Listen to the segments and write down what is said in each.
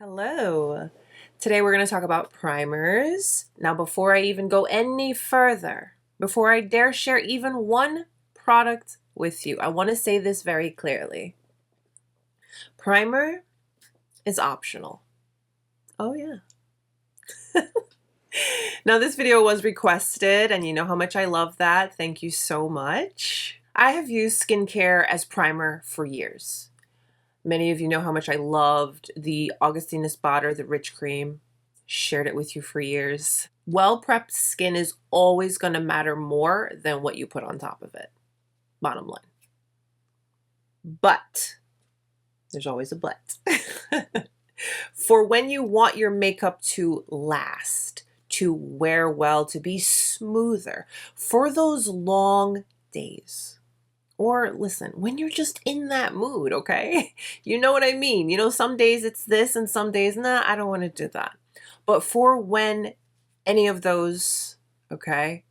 Hello. Today we're going to talk about primers. Now, before I even go any further, before I dare share even one product with you, I want to say this very clearly. Primer is optional. Oh yeah. Now, this video was requested, and you know how much I love that. Thank you so much. I have used skincare as primer for years. Many of you know how much I loved the Augustinus Bader, the Rich Cream. Shared it with you for years. Well-prepped skin is always going to matter more than what you put on top of it. Bottom line. But, there's always a but. For when you want your makeup to last, to wear well, to be smoother, for those long days. Or listen, when you're just in that mood, okay? You know what I mean? You know, some days it's this and some days, nah, I don't want to do that. But for when any of those, okay,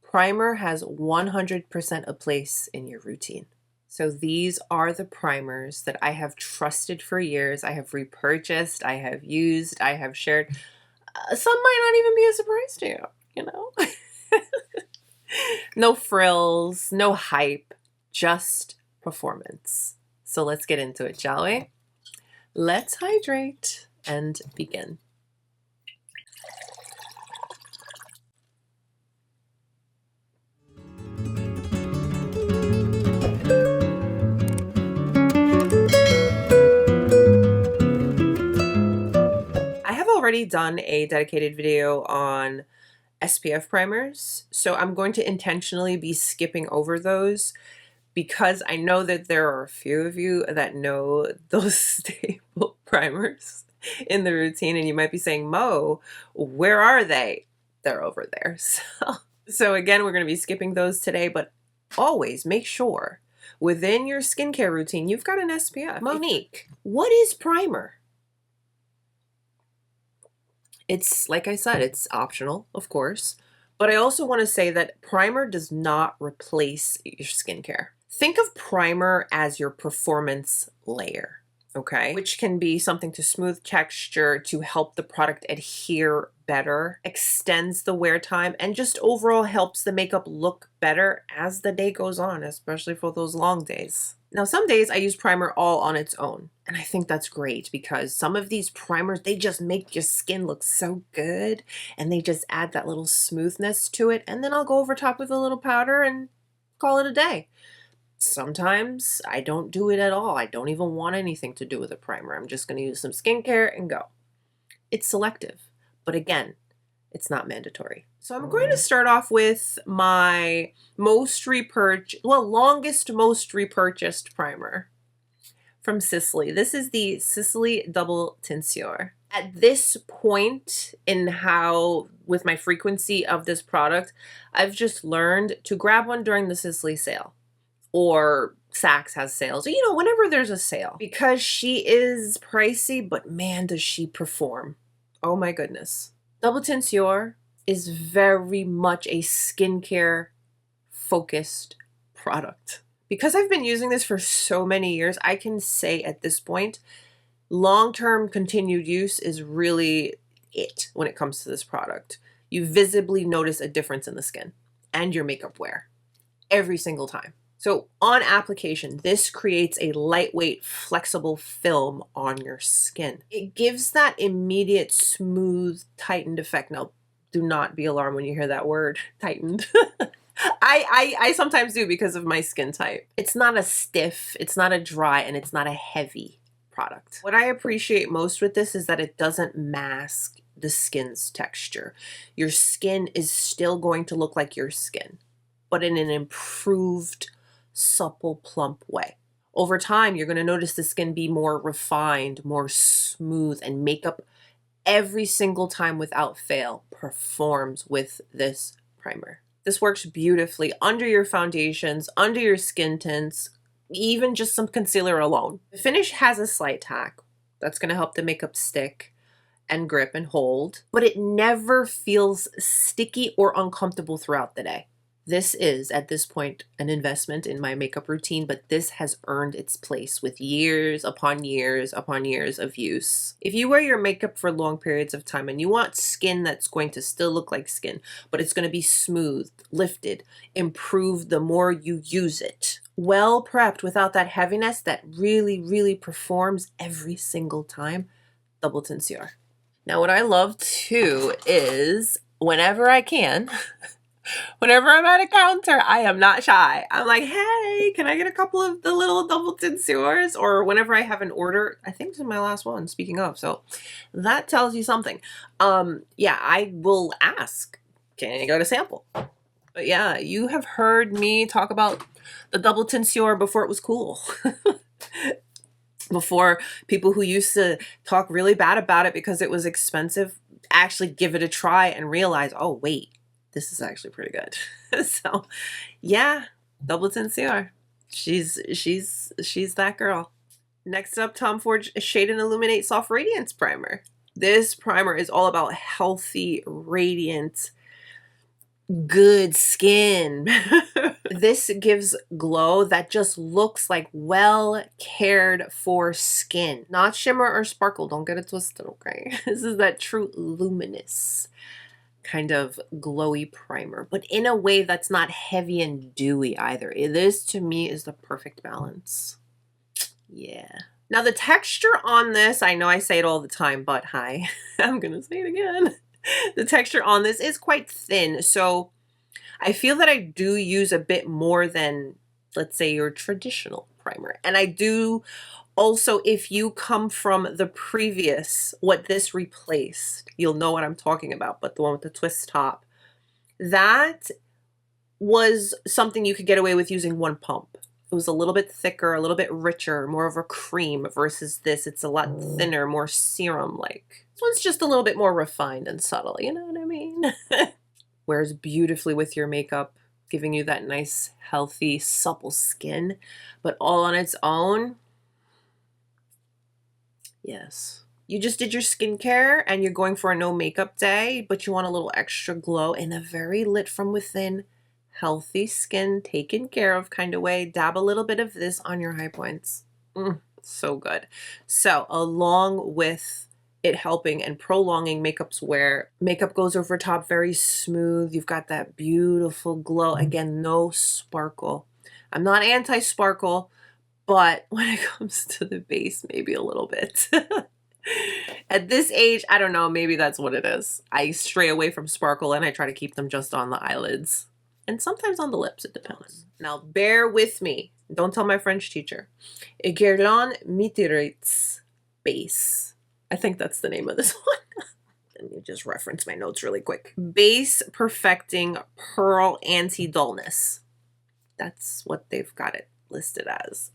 primer has 100% a place in your routine. So these are the primers that I have trusted for years. I have repurchased, I have used, I have shared. Some might not even be a surprise to you, you know? No frills, no hype. Just performance. So let's get into it, shall we? Let's hydrate and begin. I have already done a dedicated video on SPF primers, so I'm going to intentionally be skipping over those because I know that there are a few of you that know those staple primers in the routine, and you might be saying, Mo, where are they? They're over there. So again, we're going to be skipping those today, but always make sure within your skincare routine, you've got an SPF. Monique, what is primer? It's, like I said, it's optional, of course, but I also want to say that primer does not replace your skincare. Think of primer as your performance layer, okay? Which can be something to smooth texture, to help the product adhere better, extends the wear time, and just overall helps the makeup look better as the day goes on, especially for those long days. Now, some days I use primer all on its own, and I think that's great because some of these primers, they just make your skin look so good, and they just add that little smoothness to it, and then I'll go over top with a little powder and call it a day. Sometimes I don't do it at all. I don't even want anything to do with a primer. I'm just going to use some skincare and go. It's selective, but again, it's not mandatory. So I'm going to start off with my longest most repurchased primer from Sisley. This is the Sisley Double Tenseur. At this point in with my frequency of this product, I've just learned to grab one during the Sisley sale. Or Saks has sales, you know, whenever there's a sale. Because she is pricey, but man, does she perform. Oh my goodness. Double Tenseur is very much a skincare focused product. Because I've been using this for so many years, I can say at this point, long-term continued use is really it when it comes to this product. You visibly notice a difference in the skin and your makeup wear every single time. So on application, this creates a lightweight, flexible film on your skin. It gives that immediate, smooth, tightened effect. Now, do not be alarmed when you hear that word, tightened. I sometimes do because of my skin type. It's not a stiff, it's not a dry, and it's not a heavy product. What I appreciate most with this is that it doesn't mask the skin's texture. Your skin is still going to look like your skin, but in an improved, supple, plump way. Over time, you're going to notice the skin be more refined, more smooth, and makeup every single time without fail performs with this primer. This works beautifully under your foundations, under your skin tints, even just some concealer alone. The finish has a slight tack that's going to help the makeup stick and grip and hold, but it never feels sticky or uncomfortable throughout the day. This is, at this point, an investment in my makeup routine, but this has earned its place with years upon years upon years of use. If you wear your makeup for long periods of time and you want skin that's going to still look like skin, but it's going to be smooth, lifted, improved the more you use it, well prepped without that heaviness that really, really performs every single time, Double Tenseur. Now, what I love too is whenever I can, whenever I'm at a counter, I am not shy. I'm like, hey, can I get a couple of the little double tenseurs? Or whenever I have an order, I think this is my last one, speaking of, so that tells you something. Yeah, I will ask, can I get a sample? But yeah, you have heard me talk about the double tenseur before it was cool. Before people who used to talk really bad about it because it was expensive actually give it a try and realize, oh wait, this is actually pretty good. So yeah, Double Tenseur. She's that girl. Next up, Tom Ford Shade and Illuminate Soft Radiance Primer. This primer is all about healthy, radiant, good skin. This gives glow that just looks like well cared for skin. Not shimmer or sparkle, don't get it twisted, okay? This is that true luminous kind of glowy primer, but in a way that's not heavy and dewy either. This to me is the perfect balance. Yeah. Now the texture on this, I know I say it all the time, but hi, I'm gonna say it again. The texture on this is quite thin, so I feel that I do use a bit more than, let's say, your traditional primer. And I do also, if you come from the previous, what this replaced, you'll know what I'm talking about, but the one with the twist top, that was something you could get away with using one pump. It was a little bit thicker, a little bit richer, more of a cream versus this. It's a lot thinner, more serum-like. This one's just a little bit more refined and subtle, you know what I mean? Wears beautifully with your makeup, giving you that nice, healthy, supple skin, but all on its own. Yes. You just did your skincare and you're going for a no makeup day, but you want a little extra glow in a very lit from within, healthy skin, taken care of kind of way. Dab a little bit of this on your high points. So good. So along with it helping and prolonging makeup's wear, makeup goes over top very smooth. You've got that beautiful glow. Again, no sparkle. I'm not anti-sparkle, but when it comes to the base, maybe a little bit. At this age, I don't know, maybe that's what it is. I stray away from sparkle and I try to keep them just on the eyelids. And sometimes on the lips, it depends. Now, bear with me. Don't tell my French teacher. Guerlain Météorites base. I think that's the name of this one. Let me just reference my notes really quick. Base Perfecting Pearl Anti-Dullness. That's what they've got it listed as.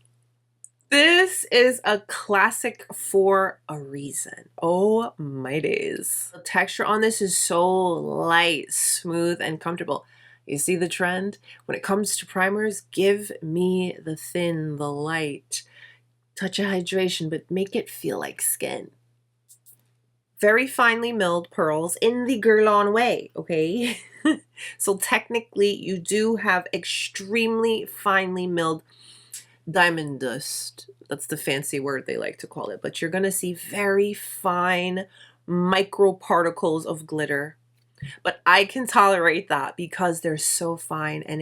This is a classic for a reason. Oh my days. The texture on this is so light, smooth, and comfortable. You see the trend? When it comes to primers, give me the thin, the light, touch of hydration, but make it feel like skin. Very finely milled pearls in the Guerlain way, okay? So technically, you do have extremely finely milled diamond dust. That's the fancy word they like to call it. But you're going to see very fine microparticles of glitter. But I can tolerate that because they're so fine and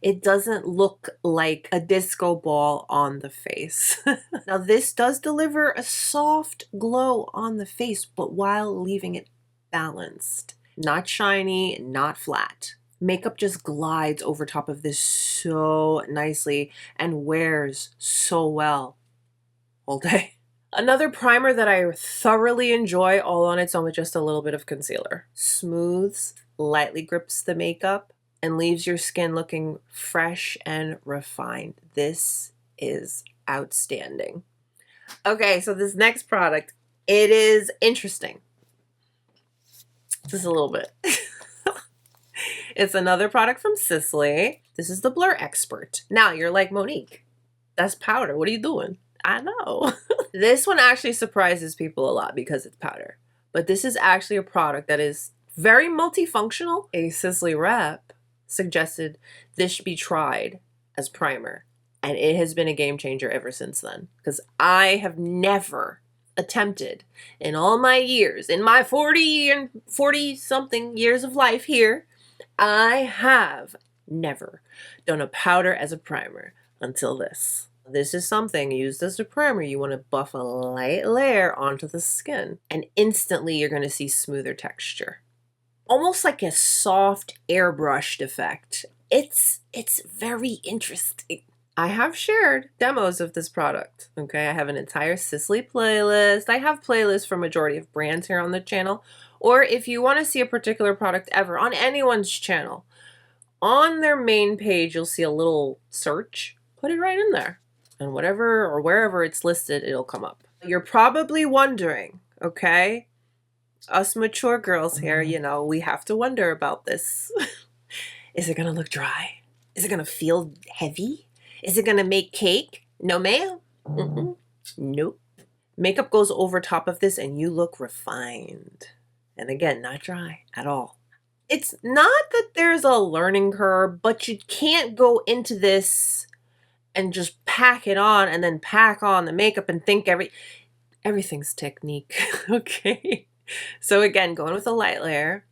it doesn't look like a disco ball on the face. Now this does deliver a soft glow on the face, but while leaving it balanced. Not shiny, not flat. Makeup just glides over top of this so nicely and wears so well all day. Another primer that I thoroughly enjoy all on its own with just a little bit of concealer. Smooths, lightly grips the makeup, and leaves your skin looking fresh and refined. This is outstanding. Okay, so this next product, it is interesting. Just a little bit. It's another product from Sisley. This is the Blur Expert. Now you're like, Monique, that's powder. What are you doing? I know. This one actually surprises people a lot because it's powder. But this is actually a product that is very multifunctional. A Sisley rep suggested this should be tried as primer. And it has been a game changer ever since then. Because I have never attempted in all my years, in my 40 something years of life here, I have never done a powder as a primer until this. This is something used as a primer. You want to buff a light layer onto the skin, and instantly you're going to see smoother texture. Almost like a soft airbrushed effect. It's very interesting. I have shared demos of this product, okay? I have an entire Sisley playlist. I have playlists for majority of brands here on the channel. Or if you want to see a particular product ever on anyone's channel, on their main page, you'll see a little search. Put it right in there. And whatever or wherever it's listed, it'll come up. You're probably wondering, okay? Us mature girls here, you know, we have to wonder about this. Is it gonna look dry? Is it gonna feel heavy? Is it gonna make cake? No, ma'am. Nope. Makeup goes over top of this and you look refined. And again, not dry at all. It's not that there's a learning curve, but you can't go into this and just pack it on and then pack on the makeup and think everything's technique, okay? So again, going with a light layer,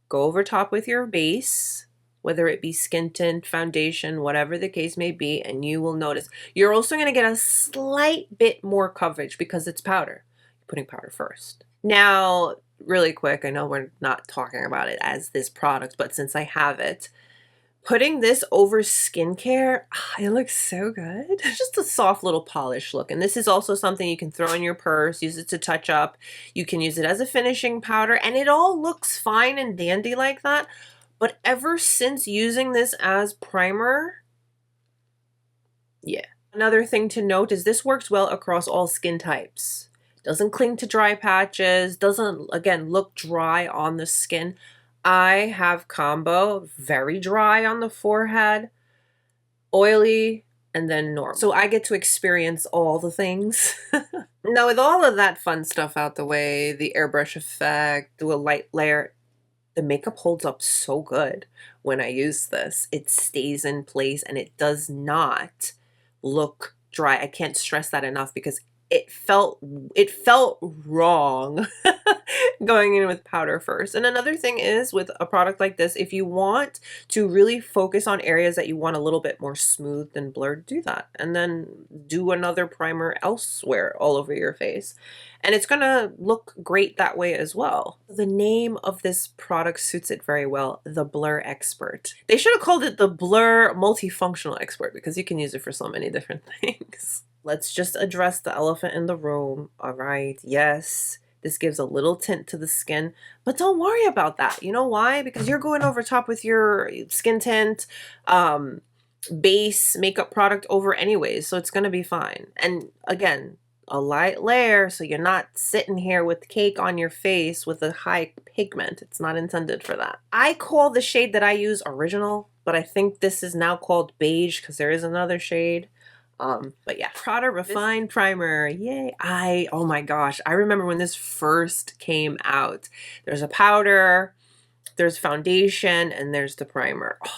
go over top with your base, whether it be skin tint, foundation, whatever the case may be, and you will notice. You're also going to get a slight bit more coverage because it's powder. You're putting powder first. Now, really quick, I know we're not talking about it as this product, but since I have it, putting this over skincare, it looks so good. It's just a soft little polish look. And this is also something you can throw in your purse, use it to touch up. You can use it as a finishing powder, and it all looks fine and dandy like that. But ever since using this as primer, yeah. Another thing to note is this works well across all skin types. Doesn't cling to dry patches, doesn't, again, look dry on the skin. I have combo, very dry on the forehead, oily, and then normal. So I get to experience all the things. Now with all of that fun stuff out the way, the airbrush effect, do a light layer, the makeup holds up so good when I use this. It stays in place and it does not look dry. I can't stress that enough because it felt wrong going in with powder first. And another thing is with a product like this, if you want to really focus on areas that you want a little bit more smooth and blurred, do that. And then do another primer elsewhere all over your face. And it's gonna look great that way as well. The name of this product suits it very well, the Blur Expert. They should have called it the Blur Multifunctional Expert because you can use it for so many different things. Let's just address the elephant in the room, all right? Yes, this gives a little tint to the skin, but don't worry about that. You know why? Because you're going over top with your skin tint, base makeup product over anyways, so it's gonna be fine. And again, a light layer, so you're not sitting here with cake on your face with a high pigment. It's not intended for that. I call the shade that I use Original, but I think this is now called Beige because there is another shade. But yeah, Prada Refined Primer, yay. Oh my gosh, I remember when this first came out. There's a powder, there's foundation, and there's the primer. Oh.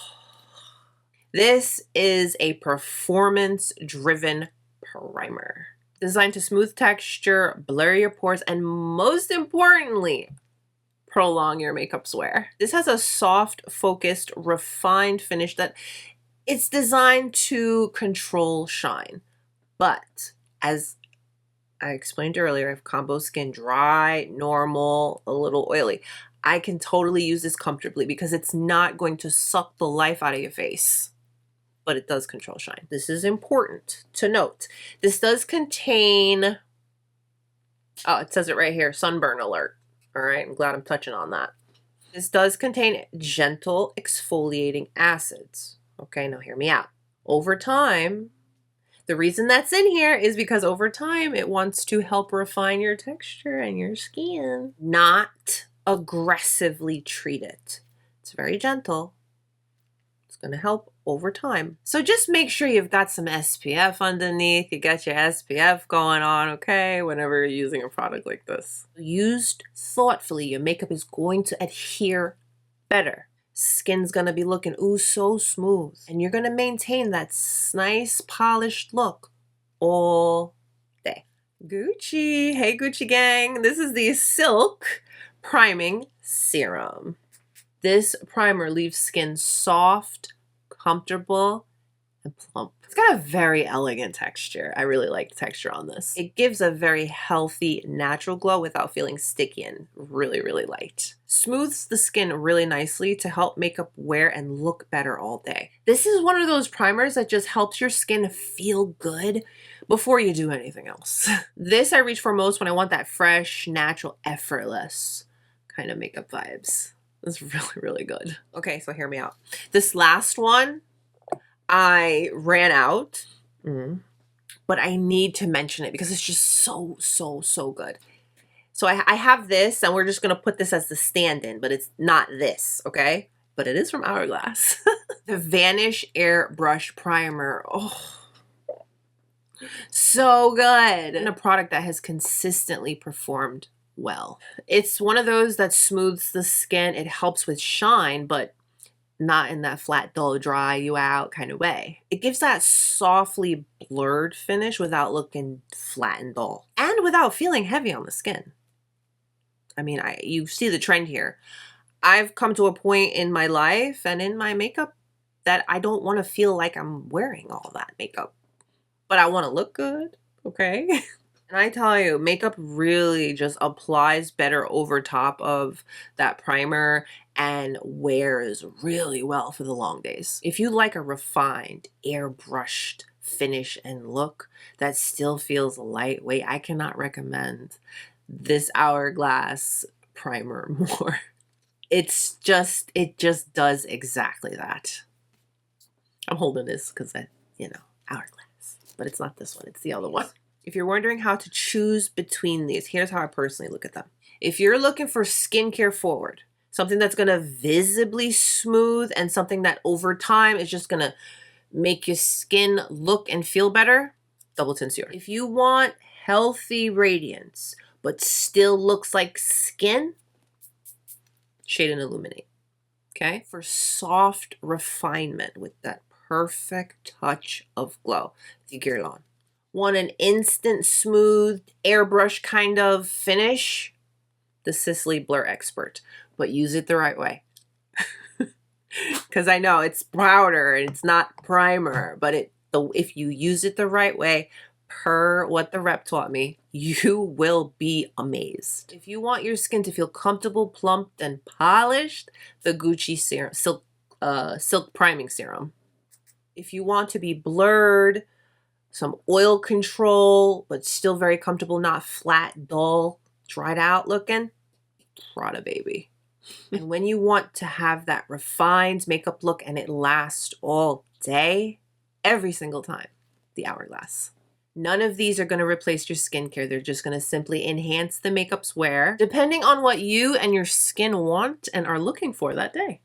This is a performance-driven primer. Designed to smooth texture, blur your pores, and most importantly, prolong your makeup's wear. This has a soft, focused, refined finish that it's designed to control shine. But as I explained earlier, I have combo skin, dry, normal, a little oily. I can totally use this comfortably because it's not going to suck the life out of your face. But it does control shine. This is important to note. This does contain, oh, it says it right here, sunburn alert. All right, I'm glad I'm touching on that. This does contain gentle exfoliating acids. Okay, now hear me out. Over time, the reason that's in here is because over time it wants to help refine your texture and your skin, not aggressively treat it. It's very gentle. It's going to help over time. So just make sure you've got some SPF underneath. You got your SPF going on, okay, whenever you're using a product like this. Used thoughtfully, your makeup is going to adhere better. skin's gonna be looking, ooh, so smooth. And you're gonna maintain that nice polished look all day. Gucci, hey Gucci gang. This is the Silk Priming Serum. This primer leaves skin soft, comfortable, and plump. It's got a very elegant texture. I really like the texture on this. It gives a very healthy, natural glow without feeling sticky and really, really light. Smooths the skin really nicely to help makeup wear and look better all day. This is one of those primers that just helps your skin feel good before you do anything else. This I reach for most when I want that fresh, natural, effortless kind of makeup vibes. It's really, really good. Okay, so hear me out. This last one, I ran out, but I need to mention it because it's just so, so, so good. So I have this, and we're just going to put this as the stand-in, but it's not this, okay? But it is from Hourglass. The Vanish Airbrush Primer. Oh, so good. And a product that has consistently performed well. It's one of those that smooths the skin. It helps with shine, but not in that flat, dull, dry you out kind of way. It gives that softly blurred finish without looking flat and dull, and without feeling heavy on the skin. I mean, you see the trend here. I've come to a point in my life and in my makeup that I don't want to feel like I'm wearing all that makeup, but I want to look good, okay? And I tell you, makeup really just applies better over top of that primer and wears really well for the long days. If you like a refined, airbrushed finish and look that still feels lightweight, I cannot recommend this Hourglass primer more. It just does exactly that. I'm holding this because Hourglass, but it's not this one, it's the other one. If you're wondering how to choose between these, here's how I personally look at them. If you're looking for skincare forward, something that's going to visibly smooth and something that over time is just going to make your skin look and feel better, double Tenseur. If you want healthy radiance but still looks like skin, Shade and Illuminate. Okay? For soft refinement with that perfect touch of glow, the Guerlain. Want an instant smooth airbrush kind of finish? The Sisley Blur Expert, but use it the right way. Because I know it's powder and it's not primer, but if you use it the right way, per what the rep taught me, you will be amazed. If you want your skin to feel comfortable, plumped, and polished, the Gucci serum, Silk Priming Serum. If you want to be blurred, some oil control, but still very comfortable, not flat, dull, dried out looking, Prada, baby. And when you want to have that refined makeup look and it lasts all day, every single time, the Hourglass. None of these are going to replace your skincare. They're just going to simply enhance the makeup's wear, depending on what you and your skin want and are looking for that day.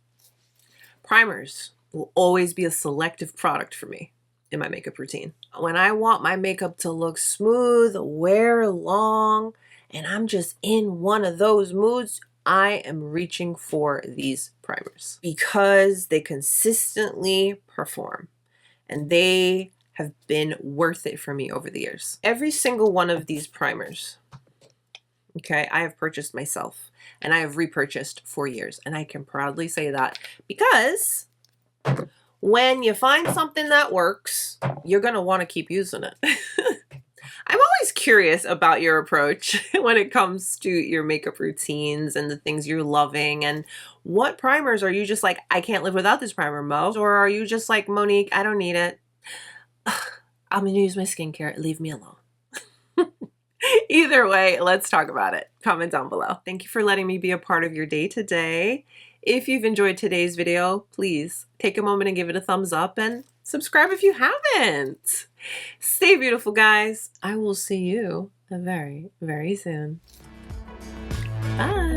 Primers will always be a selective product for me in my makeup routine. When I want my makeup to look smooth, wear long, and I'm just in one of those moods, I am reaching for these primers because they consistently perform and they have been worth it for me over the years. Every single one of these primers, okay, I have purchased myself and I have repurchased for years, and I can proudly say that because when you find something that works, you're going to want to keep using it. I'm always curious about your approach when it comes to your makeup routines and the things you're loving, and what primers are you just like, I can't live without this primer, Mo? Or are you just like, Monique, I don't need it. I'm going to use my skincare. Leave me alone. Either way, let's talk about it. Comment down below. Thank you for letting me be a part of your day today. If you've enjoyed today's video, please take a moment and give it a thumbs up and subscribe if you haven't. Stay beautiful, guys. I will see you very, very soon. Bye.